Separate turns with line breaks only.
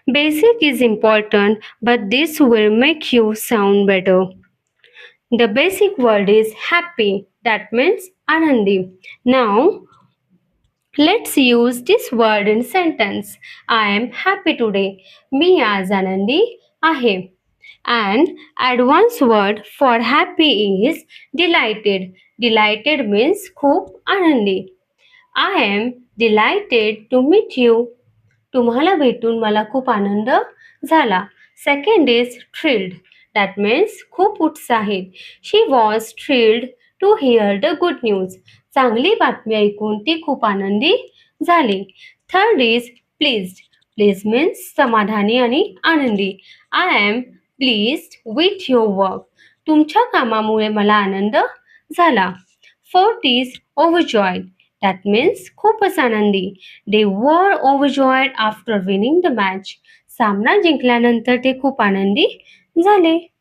Basic is important, but this will make you sound better. The basic word is happy, that means Anandi. Now, let's use this word in sentence. I am happy today. मी आज आनंदी आहे. And advanced word for happy is delighted. Delighted means खूप आनंदी. I am delighted to meet you. तुम्हाला भेटून मला खूप आनंद झाला. Second is thrilled. That means खूप उत्साहित. She was thrilled to hear the good news. चांगली बातमी ऐकून ती खूप आनंदी झाली. Third is pleased. Please means समाधानी आणि आनंदी. I am pleased with your work. तुमच्या कामामुळे मला आनंद झाला. Fourth is overjoyed. That means खूपच आनंदी. They were overjoyed after winning the match. सामना जिंकल्यानंतर ते खूप आनंदी झाले.